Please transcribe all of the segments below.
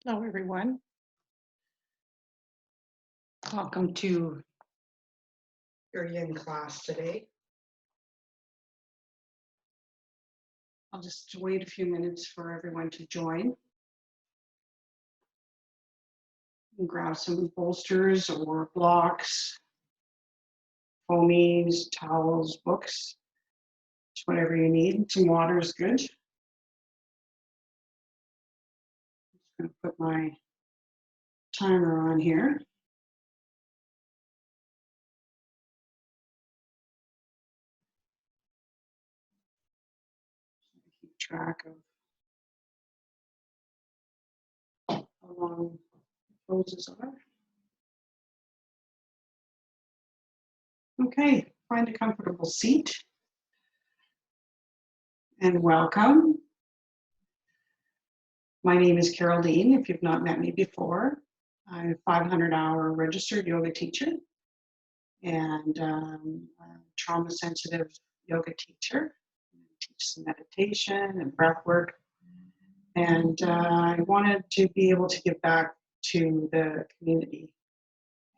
Hello, everyone. Welcome to your yin class today. I'll just wait a few minutes for everyone to join and grab some bolsters or blocks, foamies, towels, books, just whatever you need. Some water is good. Just going to put my timer on here. Keep track of how long the poses are. Okay, find a comfortable seat and welcome. My name is Carol Dean, if you've not met me before. I'm a 500-hour registered yoga teacher and a trauma-sensitive yoga teacher. I teach some meditation and breath work. And I wanted to be able to give back to the community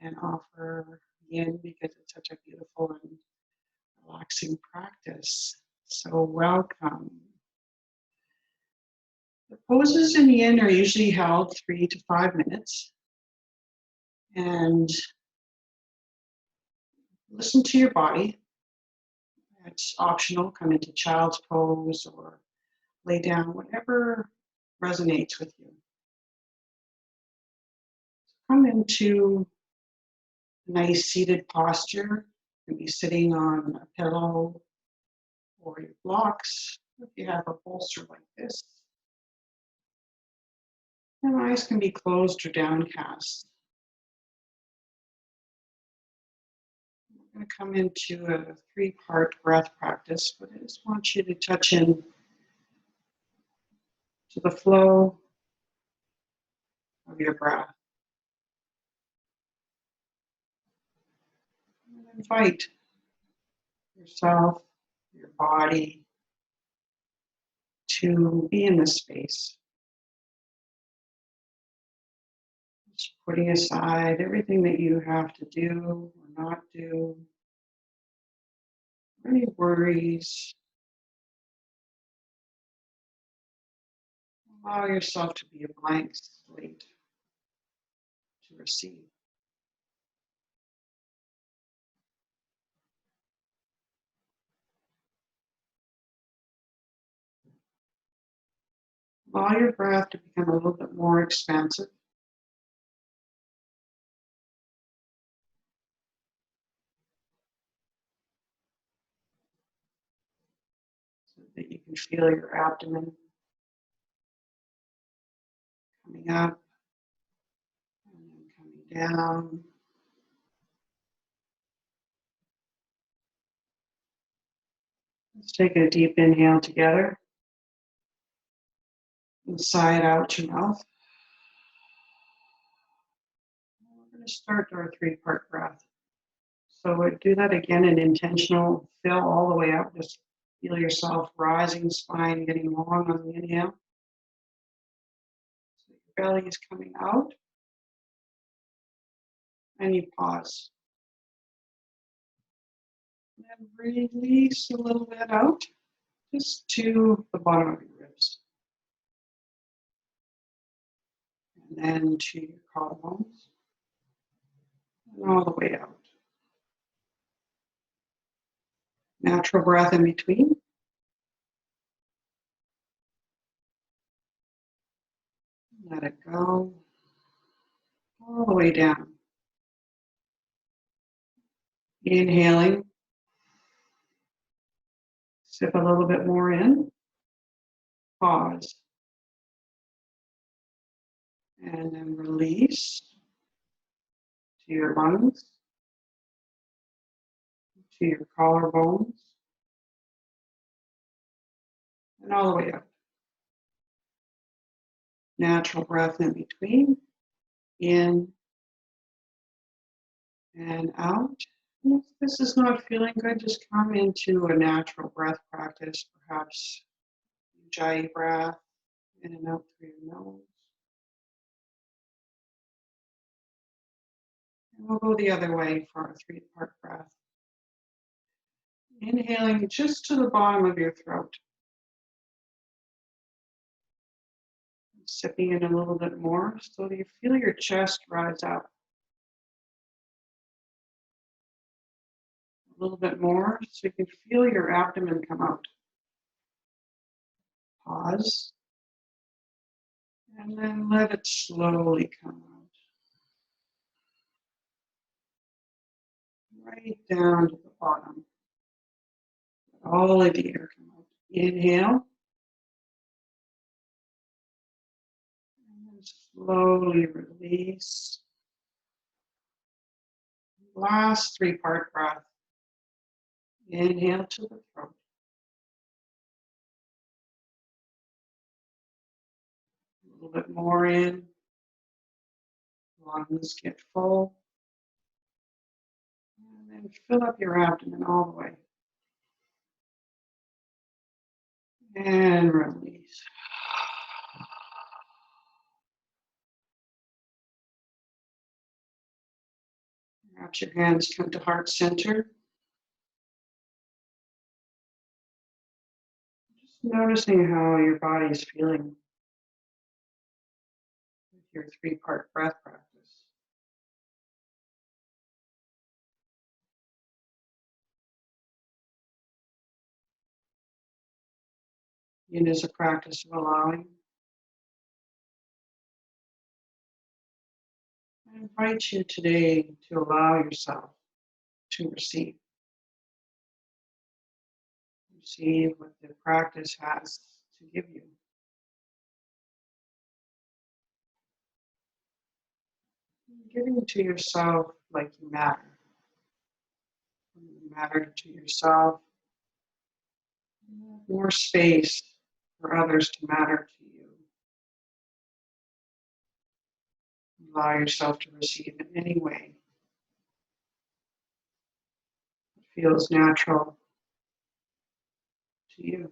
and offer yin because it's such a beautiful and relaxing practice. So welcome. The poses in yin are usually held 3 to 5 minutes. And listen to your body. It's optional, come into child's pose or lay down, whatever resonates with you. Come into a nice seated posture. You can be sitting on a pillow or your blocks if you have a bolster like this. Your eyes can be closed or downcast. We're going to come into a 3-part breath practice, but I just want you to touch in to the flow of your breath. And invite yourself, your body, to be in this space. Just putting aside everything that you have to do or not do, any worries. Allow yourself to be a blank slate to receive. Allow your breath to become a little bit more expansive. So that you can feel your abdomen coming up and then coming down. Let's take a deep inhale together. And sigh it out your mouth. We're going to start our 3-part breath. So do that again, an intentional fill all the way up. Just feel yourself rising, spine getting long on the inhale. So your belly is coming out. And you pause. And then release a little bit out, just to the bottom of your ribs. And then to your collarbones. And all the way out. Natural breath in between. Let it go. All the way down. Inhaling. Sip a little bit more in. Pause. And then release to your lungs, to your collarbones, and all the way up. Natural breath in between. In and out. And if this is not feeling good, just come into a natural breath practice, perhaps Ujjayi breath, in and out through your nose. We'll go the other way for our 3-part breath. Inhaling just to the bottom of your throat. Sipping in a little bit more so you feel your chest rise up. A little bit more so you can feel your abdomen come out. Pause. And then let it slowly come out. Right down to the bottom. Let all of the air come out. Inhale. And then slowly release. Last 3-part breath. Inhale to the throat. A little bit more in. Lungs get full. And then fill up your abdomen all the way. And release. Perhaps your hands come to heart center. Just noticing how your body is feeling with your 3-part breath practice. Yin is a practice of allowing. I invite you today to allow yourself to receive. Receive what the practice has to give you. Giving to yourself like you matter. When you matter to yourself, you have more space for others to matter to you. Allow yourself to receive in any way that feels natural to you.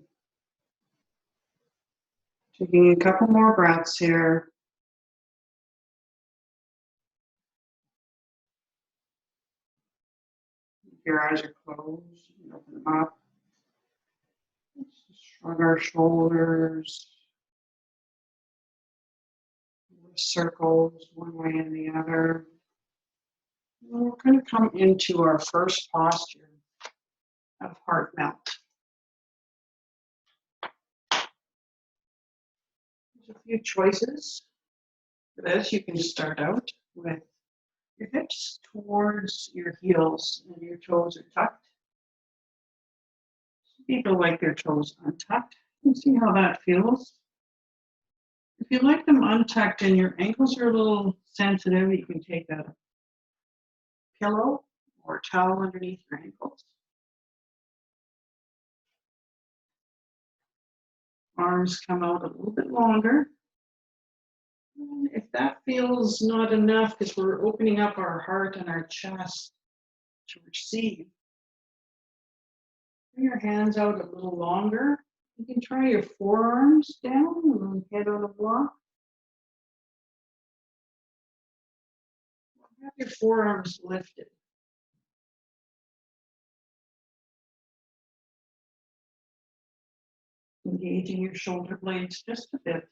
Taking a couple more breaths here. If your eyes are closed, you can open them up. Shrug our shoulders. Circles one way and the other. And we're going to come into our first posture of heart melt. There's a few choices for this. You can start out with your hips towards your heels and your toes are tucked. Some people like their toes untucked. You can see how that feels. If you like them untucked and your ankles are a little sensitive, you can take a pillow or towel underneath your ankles. Arms come out a little bit longer. And if that feels not enough, because we're opening up our heart and our chest to receive, bring your hands out a little longer. You can try your forearms down and head on a block. Have your forearms lifted. Engaging your shoulder blades just a bit.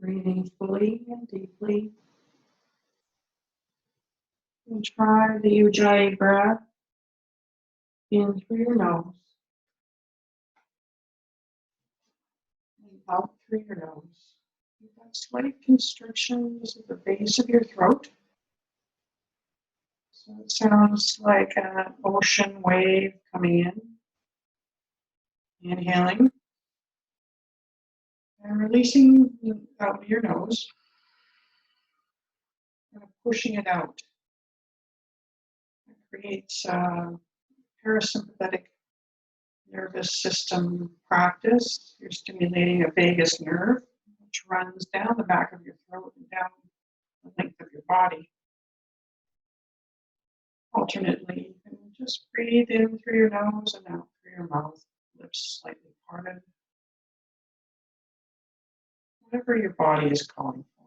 Breathing fully and deeply. And try the Ujjayi breath in through your nose. And out through your nose. You've got slight constrictions at the base of your throat. So it sounds like an ocean wave coming in. Inhaling. And releasing out your nose. And pushing it out. It creates parasympathetic nervous system practice. You're stimulating a vagus nerve, which runs down the back of your throat and down the length of your body. Alternately, you can just breathe in through your nose and out through your mouth, lips slightly parted. Whatever your body is calling for.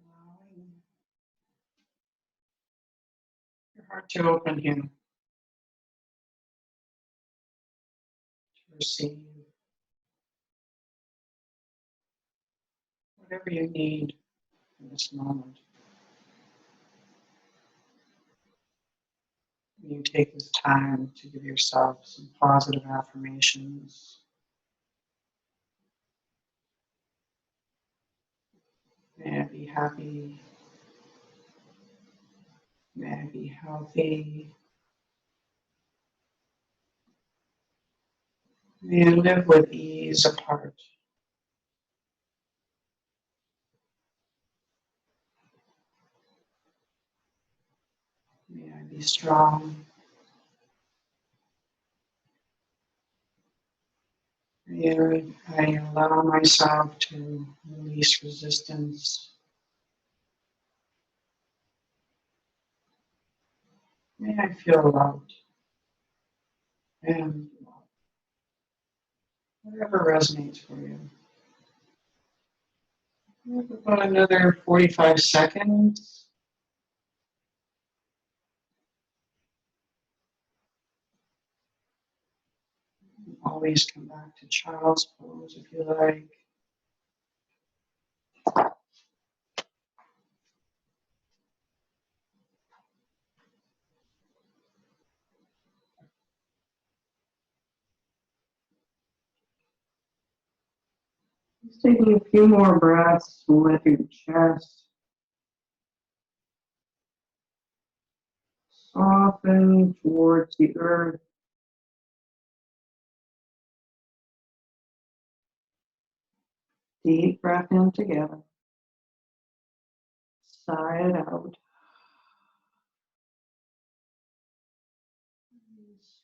Allowing your heart to open here, to receive whatever you need in this moment. You take this time to give yourself some positive affirmations. May I be happy. May I be healthy. May I live with ease apart. May I be strong. May I allow myself to release resistance. May I feel loved and whatever resonates for you. We have about another 45 seconds. Always come back to child's pose if you like. Just taking a few more breaths with your chest. Soften towards the earth. Deep breath in together. Sigh it out.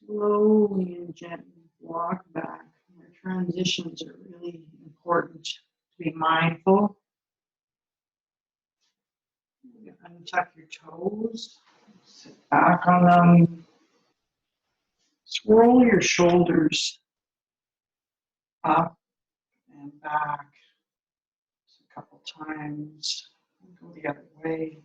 Slowly and gently walk back. Our transitions are really important to be mindful. Untuck your toes. Sit back on them. Swirl your shoulders up and back a couple times. Go the other way.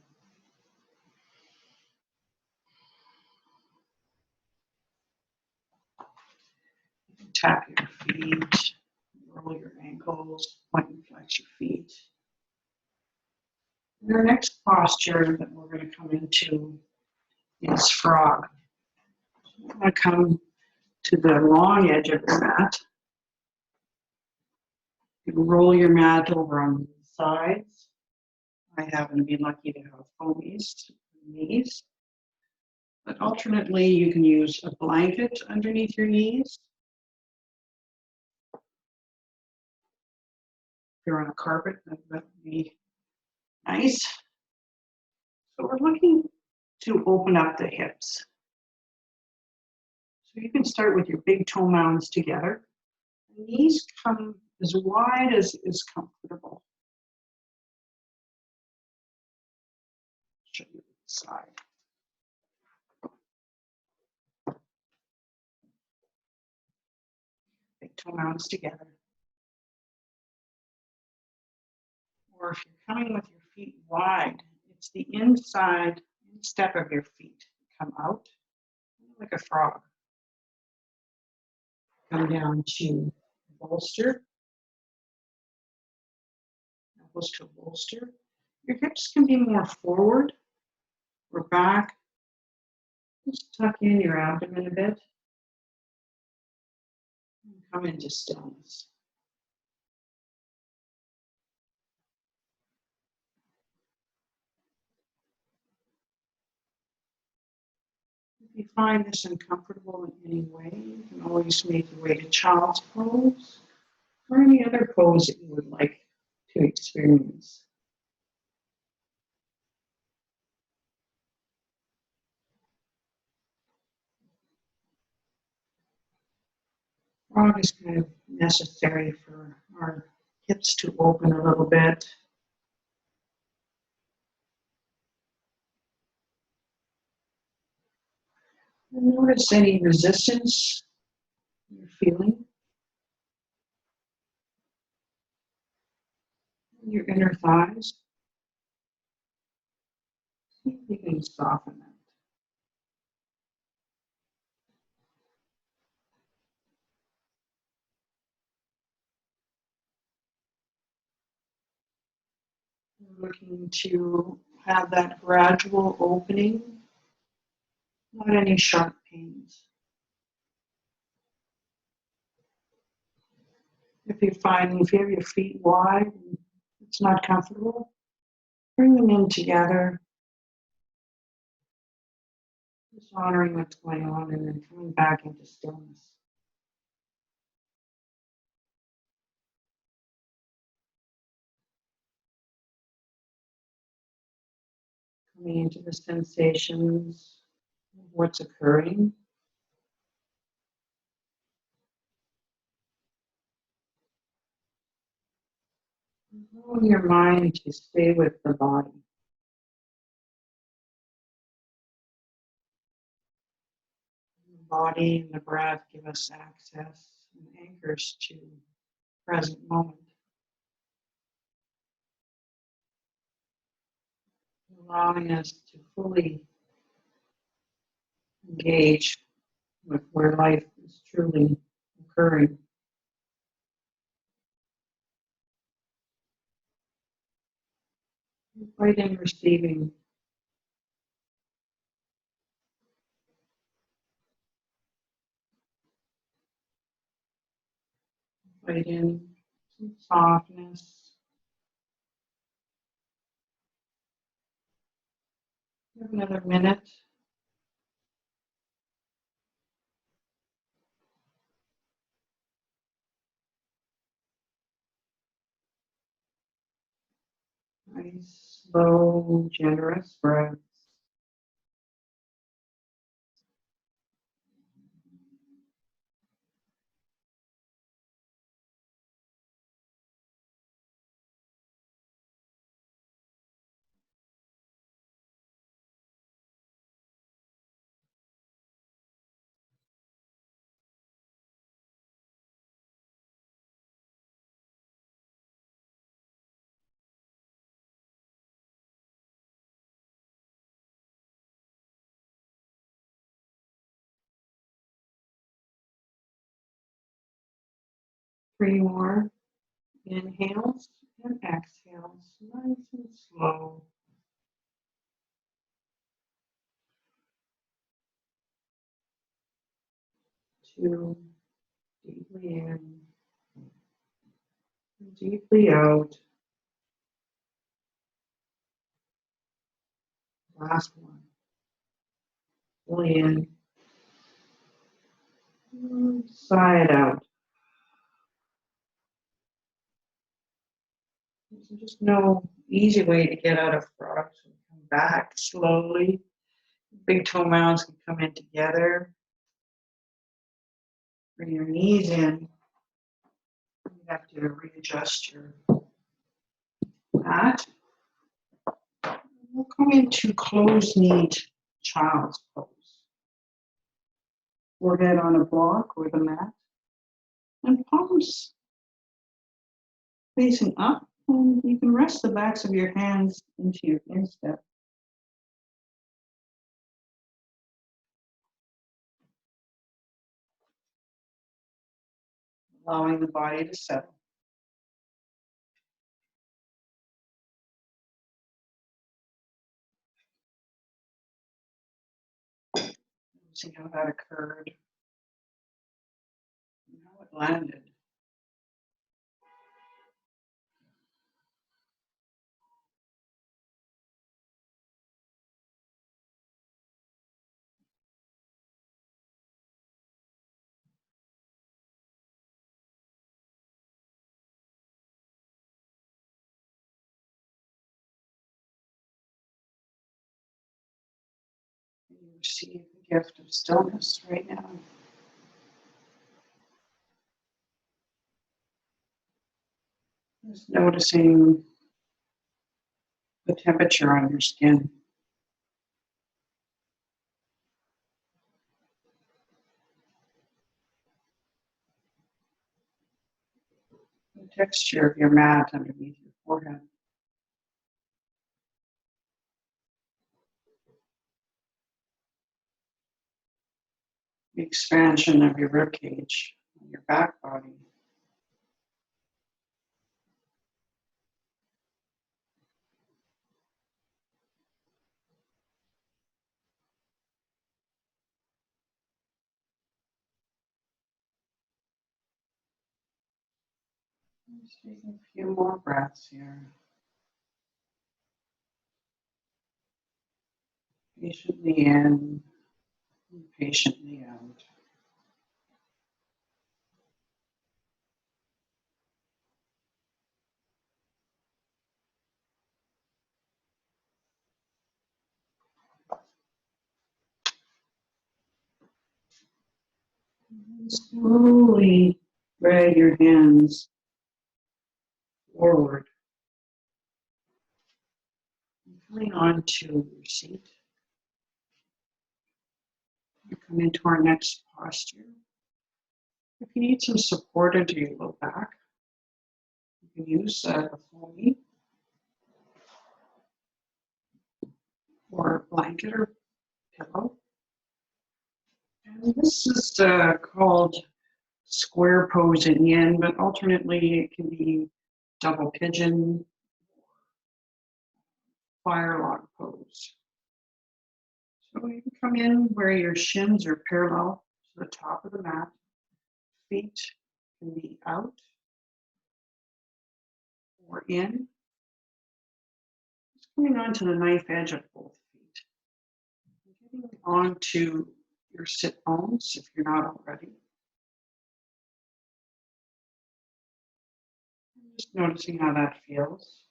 Tap your feet, roll your ankles, point and flex your feet. And our next posture that we're going to come into is frog. I'm going to come to the long edge of your mat. You can roll your mat over on the sides. I happen to be lucky to have foamies knees. But alternately, you can use a blanket underneath your knees. If you're on a carpet, that would be nice. So we're looking to open up the hips. So you can start with your big toe mounds together. The knees come as wide as is comfortable. Show you the side. Big toe mounds together. Or if you're coming with your feet wide, it's the inside step of your feet. Come out like a frog. Come down to bolster. Elbows to bolster. Your hips can be more forward or back. Just tuck in your abdomen a bit. And come into stillness. If you find this uncomfortable in any way, you can always make your way to child's pose. or any other pose that you would like to experience. Frog is kind of necessary for our hips to open a little bit. And notice any resistance you're feeling in your inner thighs. See if you can soften that. We're looking to have that gradual opening, not any sharp pains. If you have your feet wide and it's not comfortable, bring them in together, just honoring what's going on and then coming back into stillness. Coming into the sensations of what's occurring. Allowing your mind to stay with the body. The body and the breath give us access and anchors to present moment. Allowing us to fully engage with where life is truly occurring. Right in receiving. Right in some softness. Have another minute. Nice, slow, generous breath. 3 more inhales and exhales, nice and slow. 2, deeply in, deeply out. Last one. Fully in, sigh it out. There's just no easy way to get out of frog. So come back slowly. Big toe mounds can come in together. Bring your knees in. You have to readjust your mat. We'll come into closed knee child's pose. Forehead on a block or the mat. And palms facing up. And you can rest the backs of your hands into your instep. Allowing the body to settle. See how that occurred and how it landed. receive the gift of stillness right now. Just noticing the temperature on your skin. The texture of your mat underneath your forehead. The expansion of your rib cage, your back body. Just take a few more breaths here. Patiently in, and patiently out. And slowly drag your hands forward. Coming onto your seat. We come into our next posture. If you need some support into your low back, you can use a foamy or a blanket or pillow. And this is called square pose in yin, but alternately it can be double pigeon, fire log pose. So you can come in where your shins are parallel to the top of the mat. Feet can be out or in. Just coming onto the knife edge of both feet. Getting onto your sit bones if you're not already. Just noticing how that feels.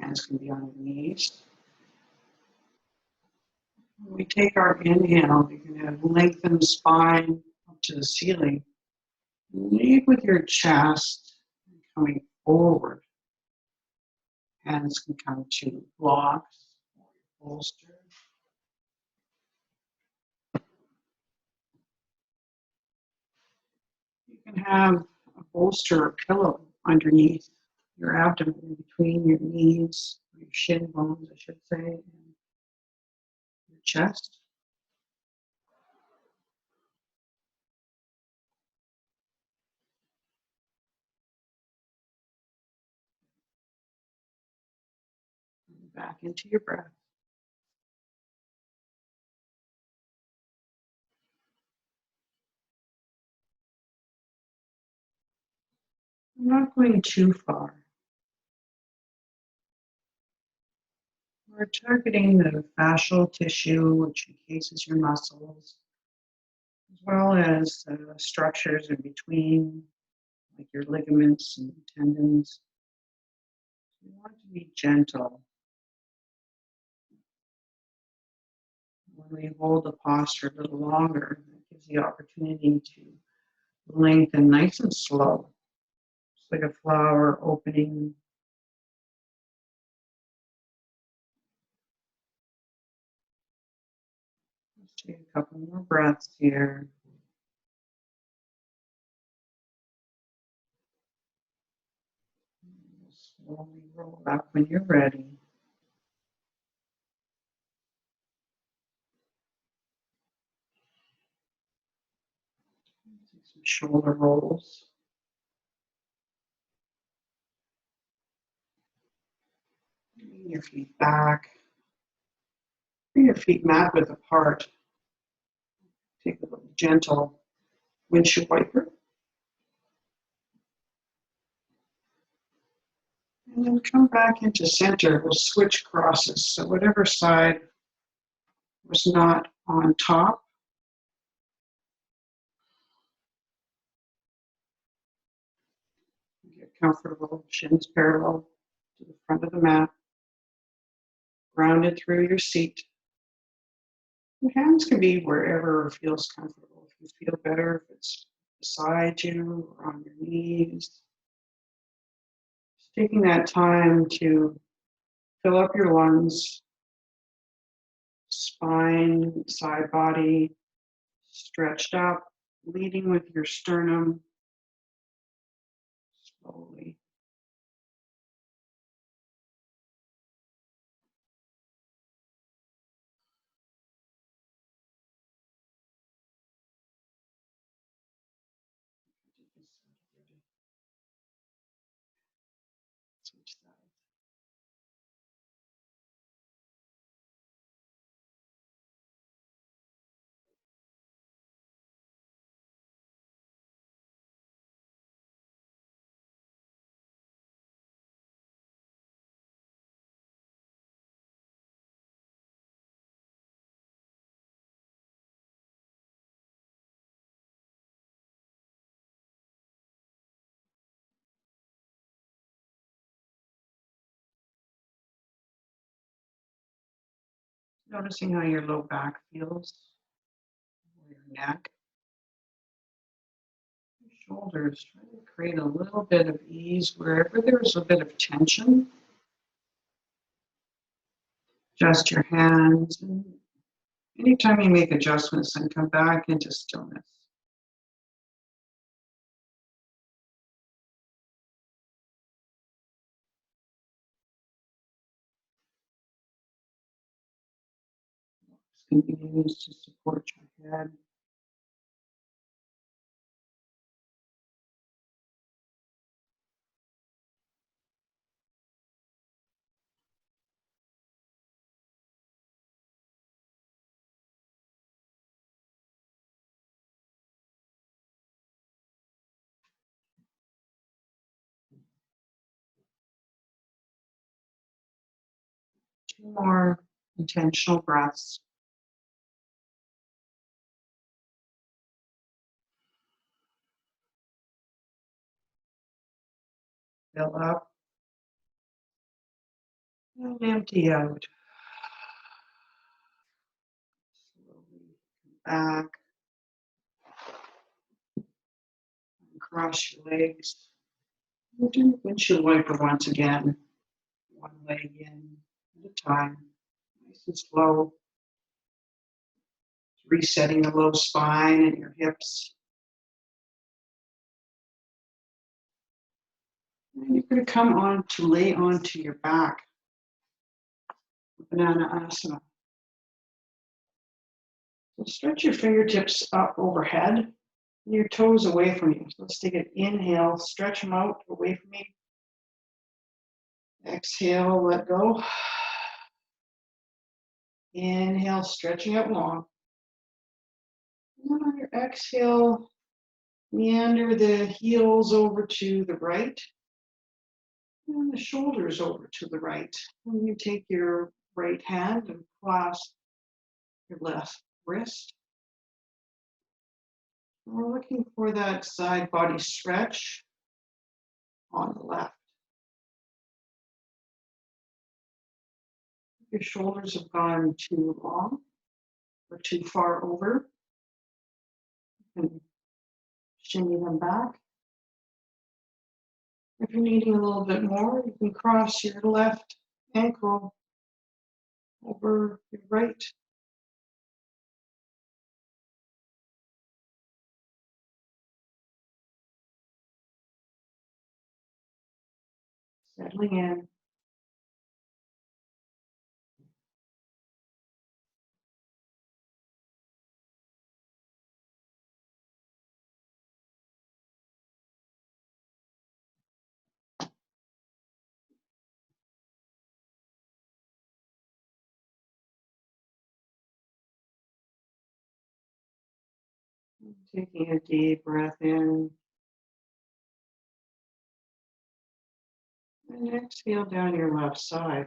Hands can be on your knees. When we take our inhale, you can have lengthened spine up to the ceiling. Lead with your chest coming forward. Hands can come to blocks or bolster. You can have a bolster or pillow underneath your abdomen, between your knees, your shin bones, I should say, and your chest. And back into your breath. I'm not going too far. We're targeting the fascial tissue, which encases your muscles, as well as structures in between, like your ligaments and tendons. We want to be gentle. When we hold the posture a little longer, it gives the opportunity to lengthen nice and slow. It's like a flower opening. Let's take a couple more breaths here. Slowly roll up when you're ready. Take some shoulder rolls. Bring your feet back. Bring your feet mat width apart. Take a little gentle windshield wiper. And then come back into center. We'll switch crosses. So whatever side was not on top, get comfortable, shins parallel to the front of the mat. Grounded through your seat. Your hands can be wherever feels comfortable. If you feel better, if it's beside you or on your knees. Just taking that time to fill up your lungs, spine, side body, stretched up, leading with your sternum slowly. Switch sides. Noticing how your low back feels, or your neck, your shoulders. Try to create a little bit of ease wherever there's a bit of tension. Adjust your hands. And anytime you make adjustments, then come back into stillness. This can be used to support your head. Two more intentional breaths. Fill up and empty out. Slowly come back and cross your legs. And do windshield wiper once again. One leg in at a time. Nice and slow. Resetting the low spine and your hips. And you're going to come on to lay onto your back. Banana asana. So stretch your fingertips up overhead and your toes away from you. So let's take an inhale, stretch them out away from me. Exhale, let go. Inhale, stretching out long. And then on your exhale, meander the heels over to the right and the shoulders over to the right. And you take your right hand and clasp your left wrist. And we're looking for that side body stretch on the left. If your shoulders have gone too long or too far over, you can shimmy them back. If you're needing a little bit more, you can cross your left ankle over your right. Settling in. Taking a deep breath in. And exhale down your left side.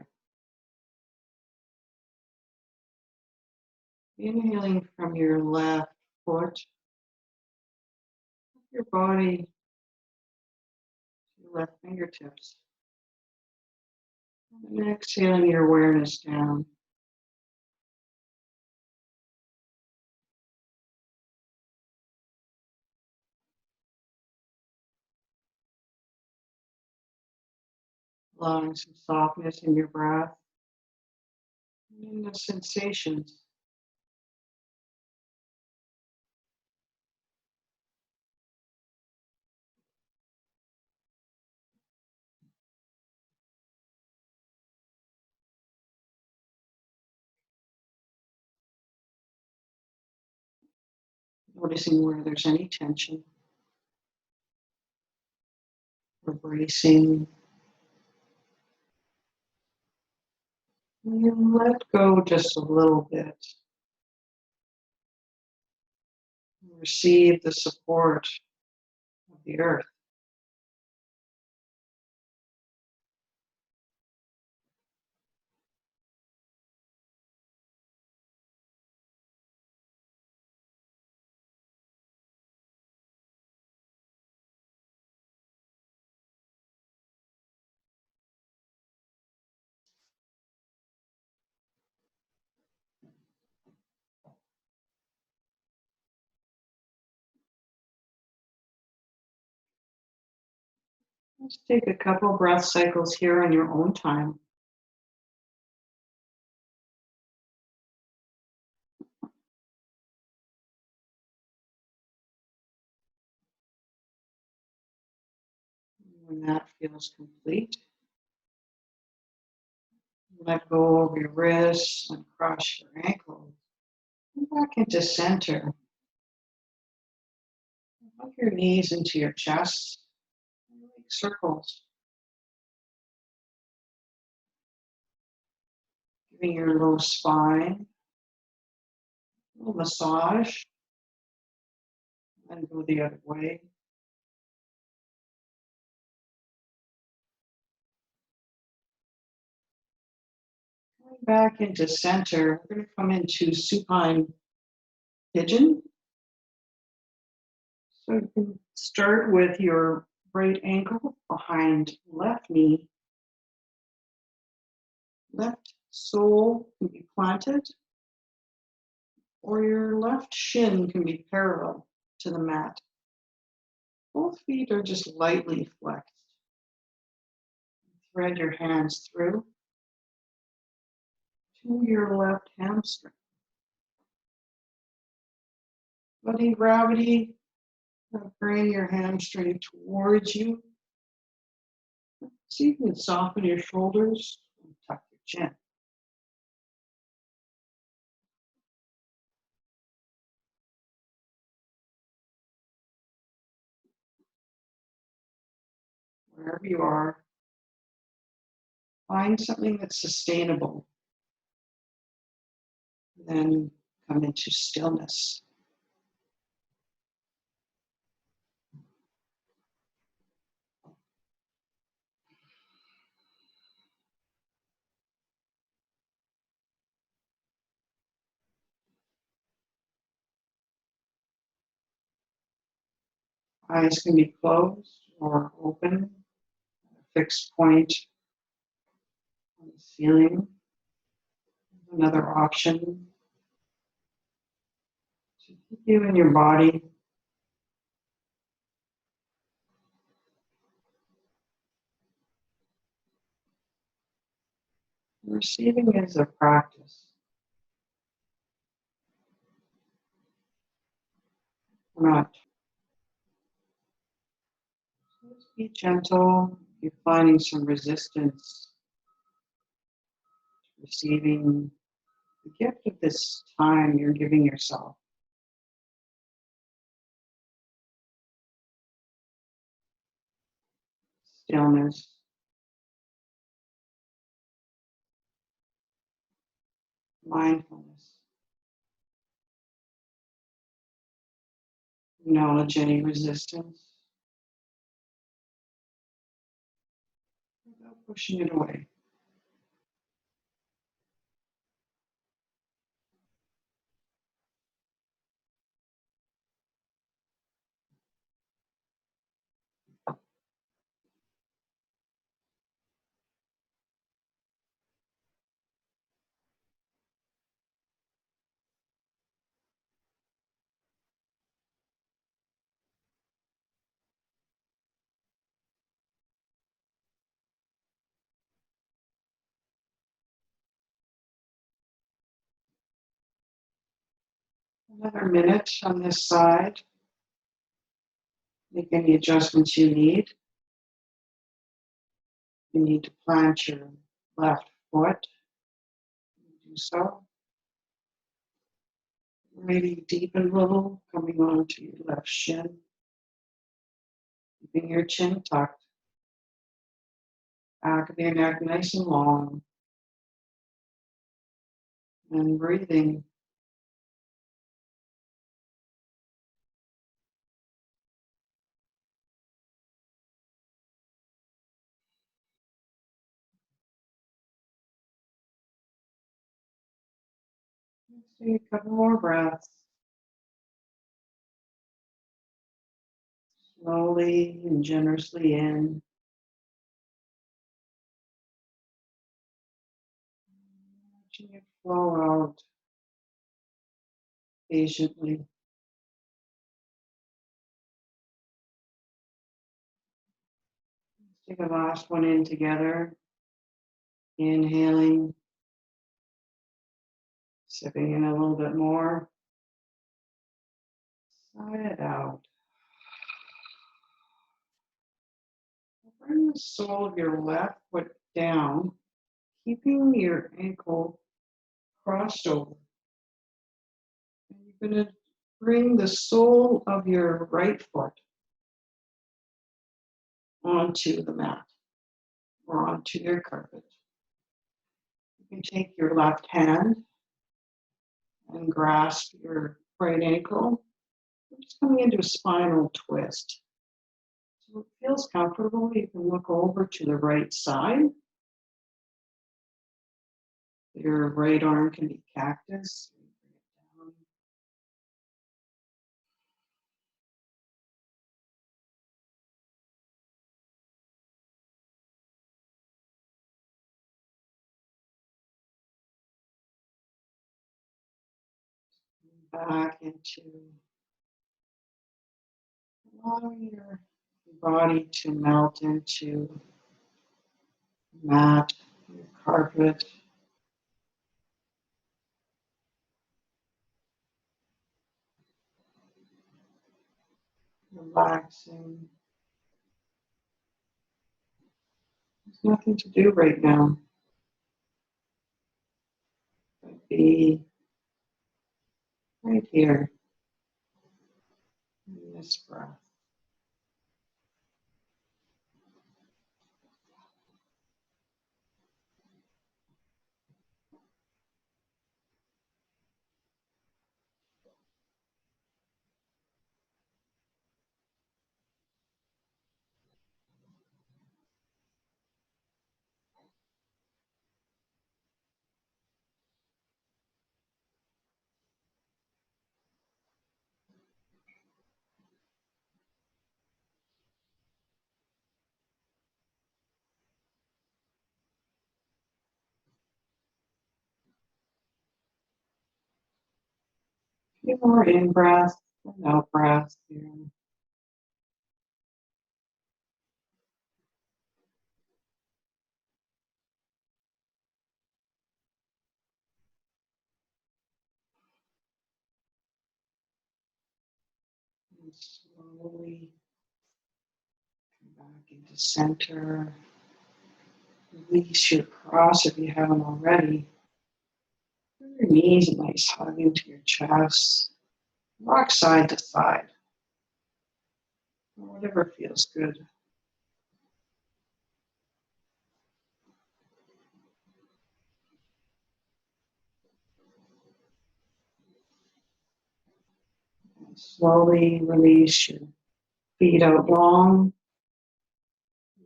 Inhaling from your left foot, your body, to your left fingertips. And exhaling your awareness down. Allowing some softness in your breath and in the sensations. Noticing where there's any tension or bracing. And you let go just a little bit. Receive the support of the earth. Let's take a couple breath cycles here on your own time. When that feels complete, let go of your wrists and cross your ankles. Come back into center. Hug your knees into your chest and make circles, giving your low spine a little massage, and go the other way. Coming back into center, we're going to come into supine pigeon. So you can start with your right ankle behind left knee. Left sole can be planted, or your left shin can be parallel to the mat. Both feet are just lightly flexed. Thread your hands through to your left hamstring. Letting gravity bring your hamstring towards you. So you can soften your shoulders and tuck your chin. Wherever you are, find something that's sustainable. Then come into stillness. Eyes can be closed or open. A fixed point on the ceiling. Another option to keep you in your body. Receiving is a practice. We're not. Just be gentle. You're finding some resistance. Receiving the gift of this time you're giving yourself. Stillness. Mindfulness. Acknowledge any resistance without pushing it away. Another minute on this side. Make any adjustments you need. You need to plant your left foot. Do so. Maybe deepen a little, coming onto your left shin. Keeping your chin tucked. Back of your neck nice and long. And breathing. Let's take a couple more breaths. Slowly and generously in. Watching it flow out patiently. Let's take a last one in together. Inhaling. Sipping in a little bit more. Sigh it out. Bring the sole of your left foot down, keeping your ankle crossed over. And you're going to bring the sole of your right foot onto the mat or onto your carpet. You can take your left hand and grasp your right ankle. We're just coming into a spinal twist. So it feels comfortable. You can look over to the right side. Your right arm can be cactus. Back into allowing your body to melt into the mat, your carpet. Relaxing. There's nothing to do right now. But be right here in this breath. A few more in breath and out breath here. And slowly come back into center. Release your cross if you haven't already. Bring your knees a nice hug into your chest. Rock side to side. Whatever feels good. And slowly release your feet out long.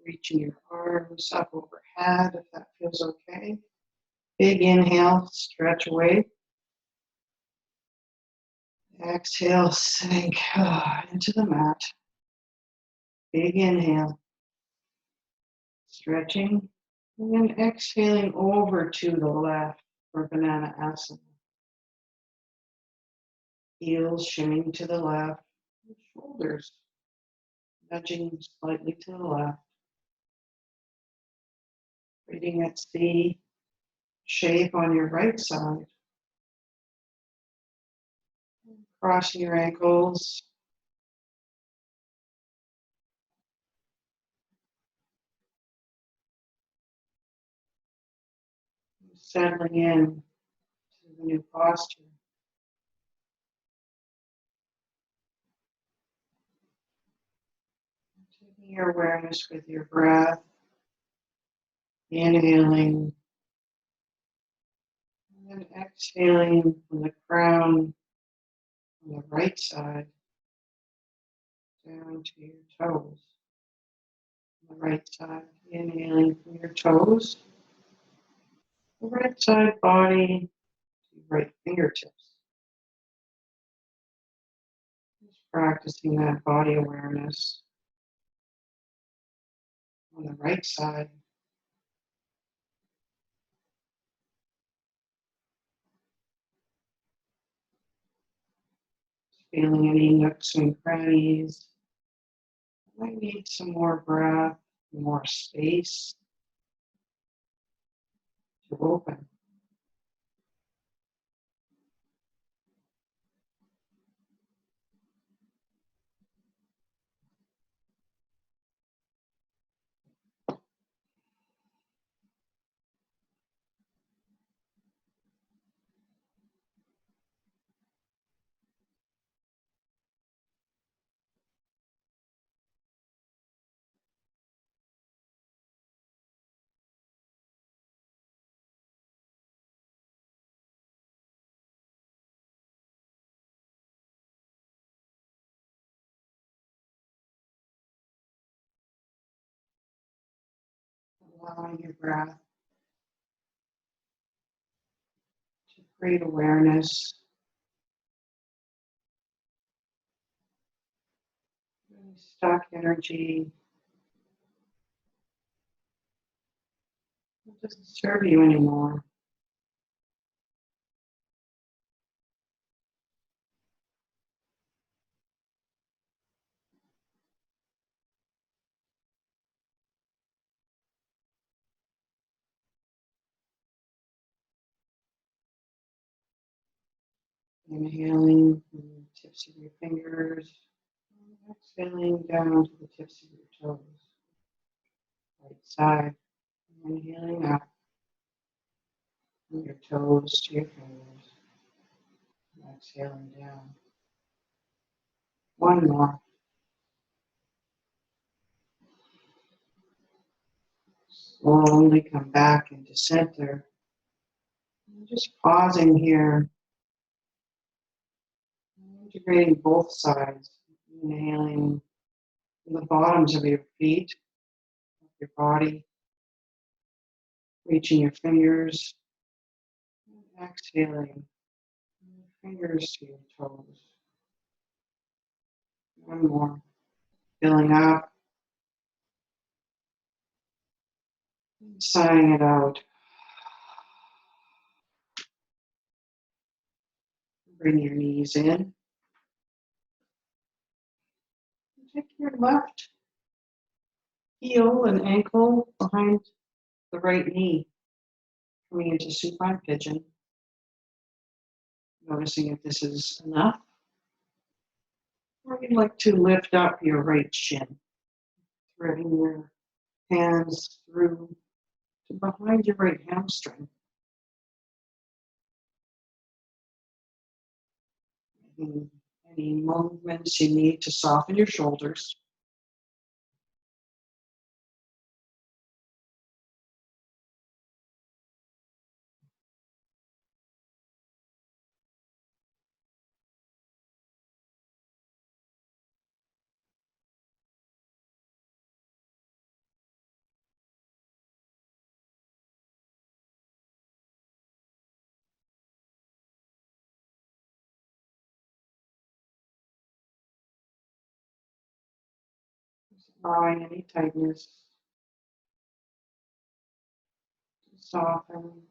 Reaching your arms up overhead if that feels okay. Big inhale, stretch away. Exhale, sink into the mat. Big inhale, stretching. And then exhaling over to the left for banana asana. Heels shimming to the left. Shoulders nudging slightly to the left. Creating that C shape on your right side. Crossing your ankles. Settling in to the new posture. Taking your awareness with your breath, inhaling, and then exhaling from the crown on the right side down to your toes. On the right side, inhaling from your toes, the right side body, to right fingertips. Just practicing that body awareness on the right side. Feeling any nooks and crannies. I need some more breath, more space to open. Allowing your breath to create awareness, any stuck energy that doesn't serve you anymore. Inhaling from the tips of your fingers, exhaling down to the tips of your toes. Right side, inhaling up from your toes to your fingers, exhaling down. One more. Slowly come back into center. Just pausing here, integrating both sides, inhaling from the bottoms of your feet, your body, reaching your fingers, and exhaling, your fingers to your toes. One more, filling up, sighing it out. Bring your knees in. Take your left heel and ankle behind the right knee, coming into supine pigeon. Noticing if this is enough, or you'd like to lift up your right shin, threading your hands through to behind your right hamstring. Any movements you need to soften your shoulders. Allowing any tightness to soften.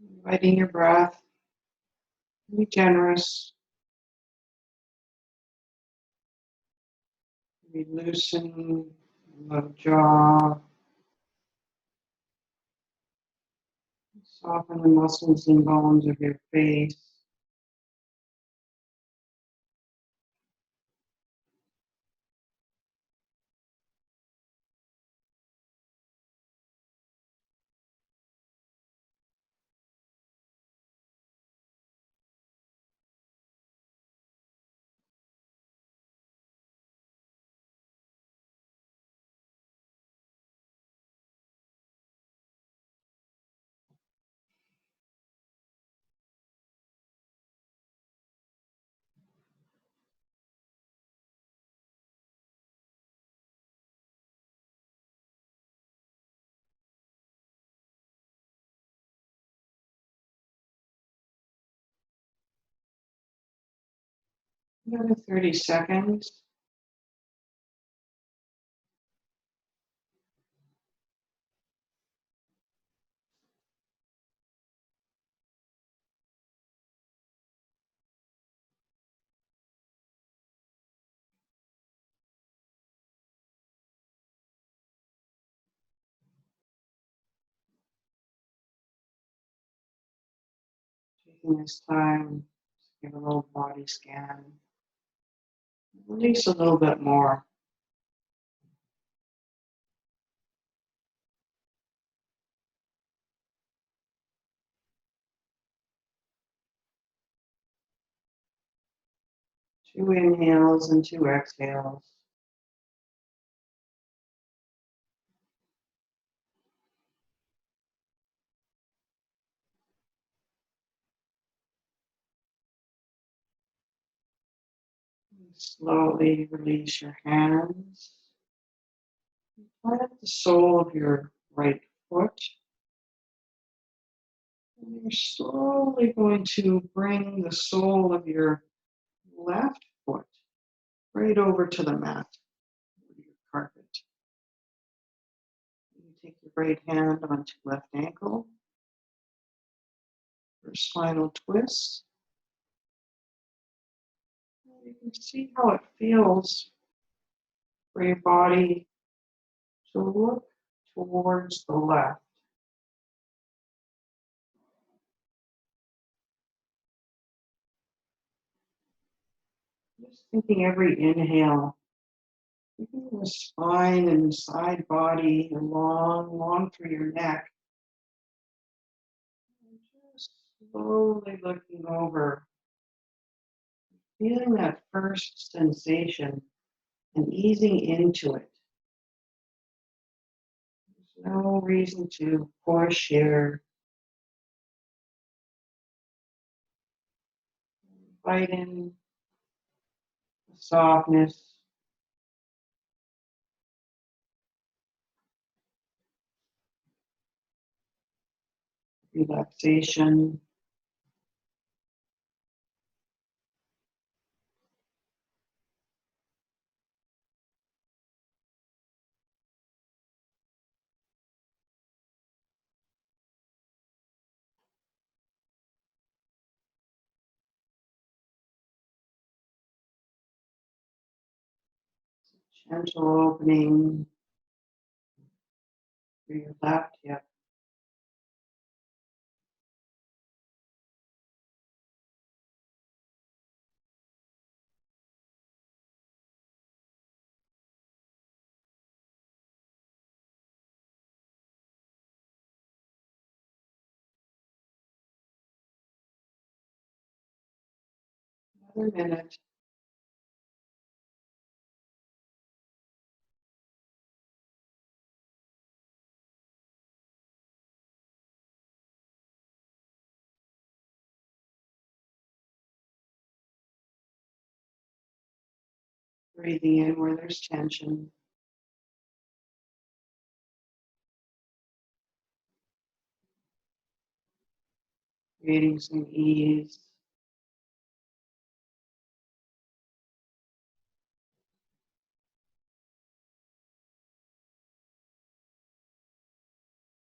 Inviting your breath. Be generous. Be loosen the jaw. Soften the muscles and bones of your face. Another 30 seconds. Taking this time to give a little body scan. Release a little bit more. Two inhales and two exhales. Slowly release your hands. Plant the sole of your right foot. And you're slowly going to bring the sole of your left foot right over to the mat, or your carpet. You take your right hand onto left ankle for spinal twist. And you can see how it feels for your body to look towards the left. Just thinking every inhale, keeping the spine and side body long through your neck. And just slowly looking over, feeling that first sensation and easing into it. There's no reason to push here. Invite in the softness, relaxation. Gentle opening through your left hip. Another minute. Breathing in where there's tension. Creating some ease.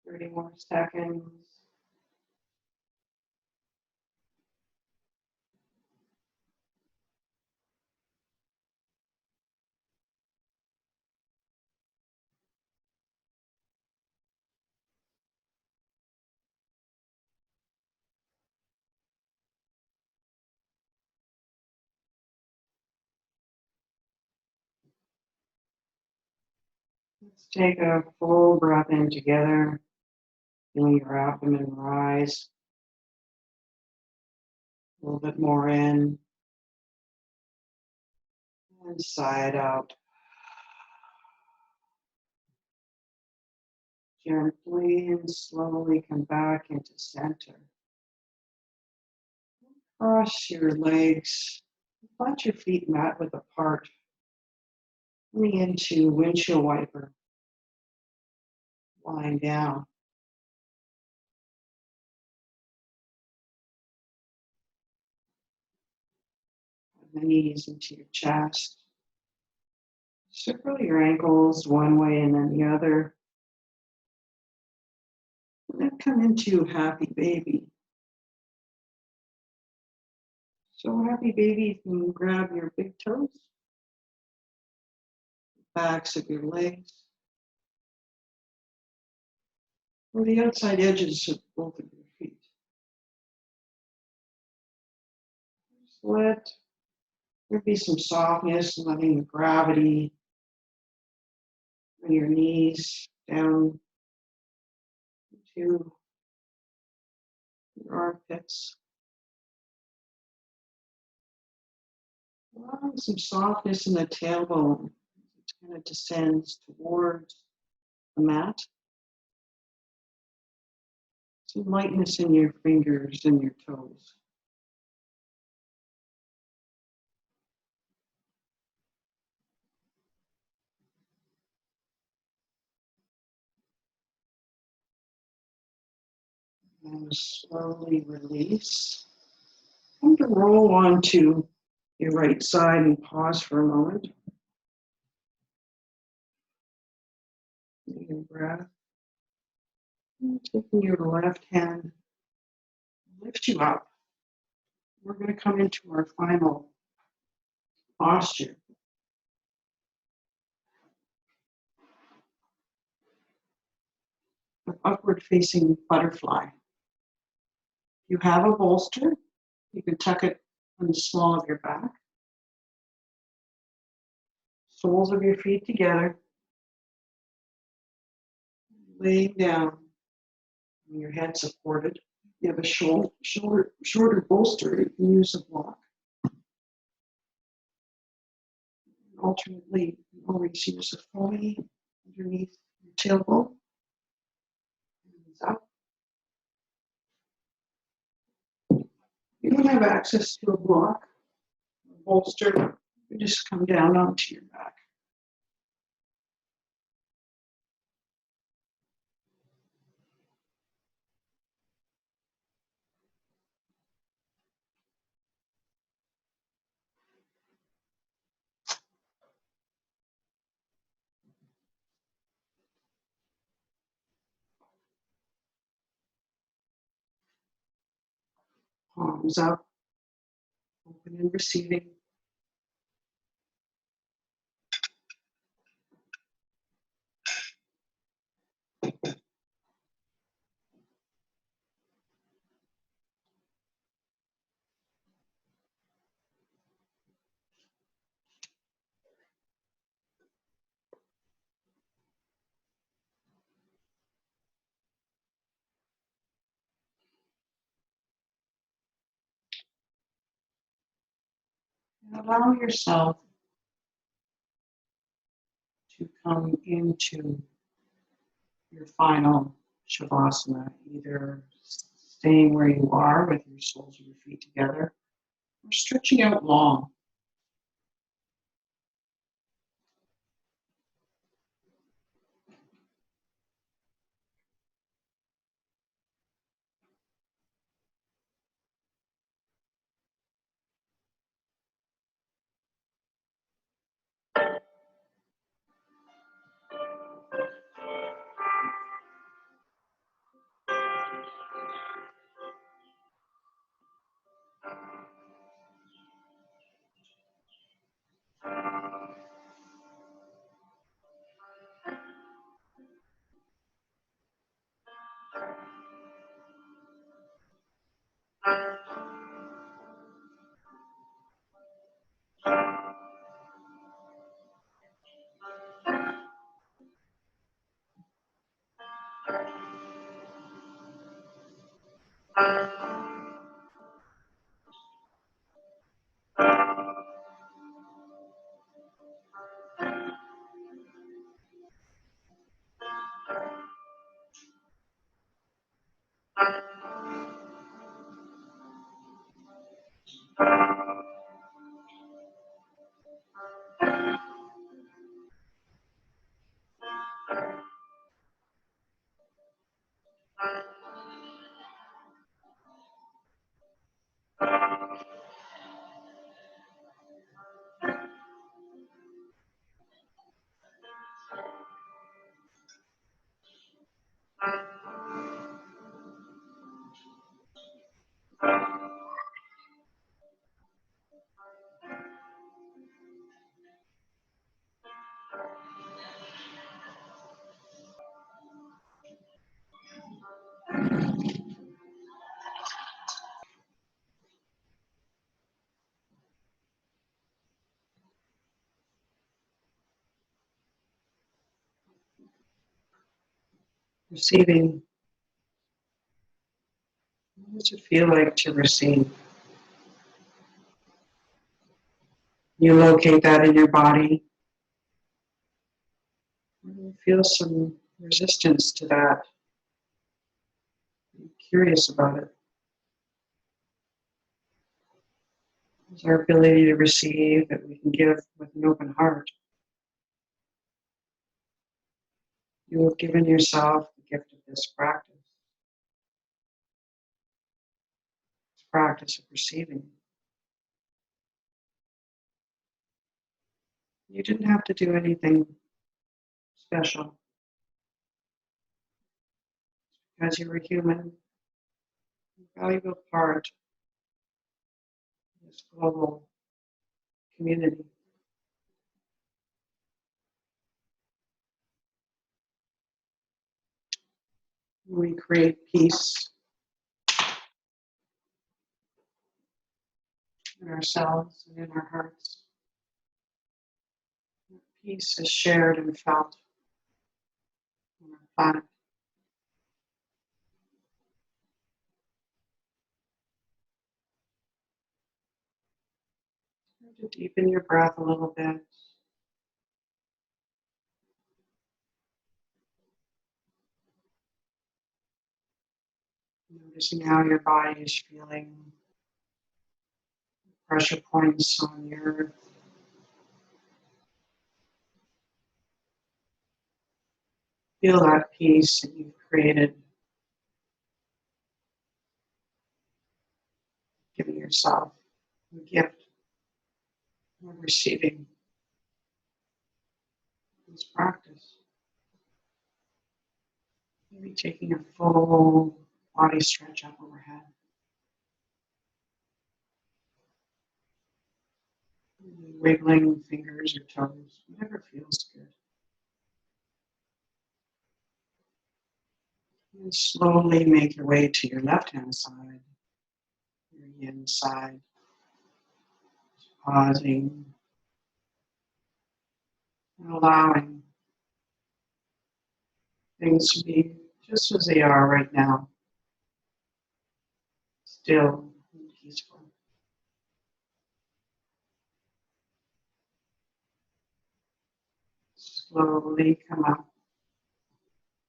Thirty more seconds. Let's take a full breath in together, feeling your abdomen rise. A little bit more in and sigh it out. Gently and slowly come back into center. Cross your legs. Flat your feet mat width apart. Coming into windshield wiper. Lying down. The knees into your chest. Circle your ankles one way and then the other. And then come into happy baby. So happy baby, you can grab your big toes, backs of your legs, or the outside edges of both of your feet. Just let there be some softness, letting the gravity on your knees down to your armpits. Allowing some softness in the tailbone. It kind of descends towards the mat. Some lightness in your fingers and your toes. And slowly release. Come to roll onto your right side and pause for a moment. Take a breath. And taking your left hand, lift you up. We're going to come into our final posture. An upward facing butterfly. You have a bolster. You can tuck it on the small of your back. Soles of your feet together. Laying down. And your head supported. You have a shorter bolster. You can use a block. Alternately, you can always use a floaty underneath your tailbone. Hands up. You don't have access to a block, a bolster. You just come down onto your back. Palms up, open and receiving. And allow yourself to come into your final Shavasana, either staying where you are with your soles of your feet together, or stretching out long. Receiving. What does it feel like to receive? You locate that in your body. You feel some resistance to that. I'm curious about it. It's our ability to receive that we can give with an open heart. You have given yourself the gift of this practice of receiving. You didn't have to do anything special because you were human, a valuable part of this global community. We create peace in ourselves and in our hearts. Peace is shared and felt on our planet. To deepen your breath a little bit. Noticing how your body is feeling, pressure points on your feel that peace that you've created, giving yourself the gift of receiving this practice. Maybe taking a full body stretch up overhead. Maybe wiggling fingers or toes, whatever feels good. And slowly make your way to your left-hand side, your yin side. Pausing and allowing things to be just as they are right now, still and peaceful. Slowly come up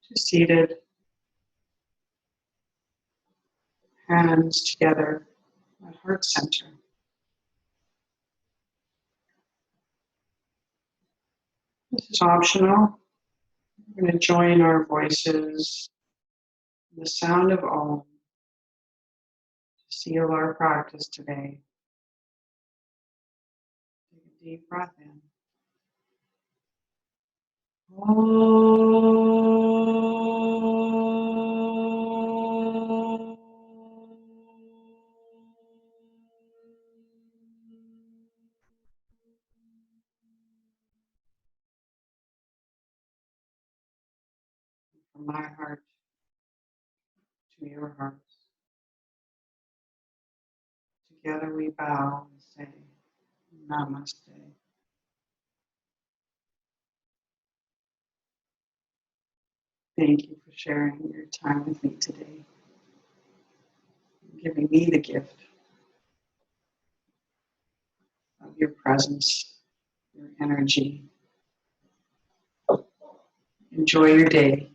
to seated, hands together at heart center. This is optional. We're going to join our voices, the sound of Om, to seal our practice today. Take a deep breath in. From my heart to your hearts. Together we bow and say, Namaste. Thank you for sharing your time with me today, giving me the gift of your presence, your energy. Enjoy your day,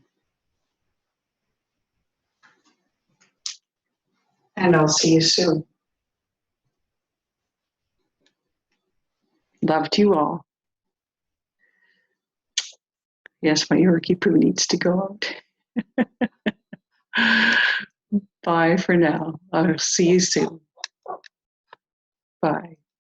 and I'll see you soon. Love to you all. Yes, my Yorkie poo needs to go out. Bye for now. I'll see you soon. Bye.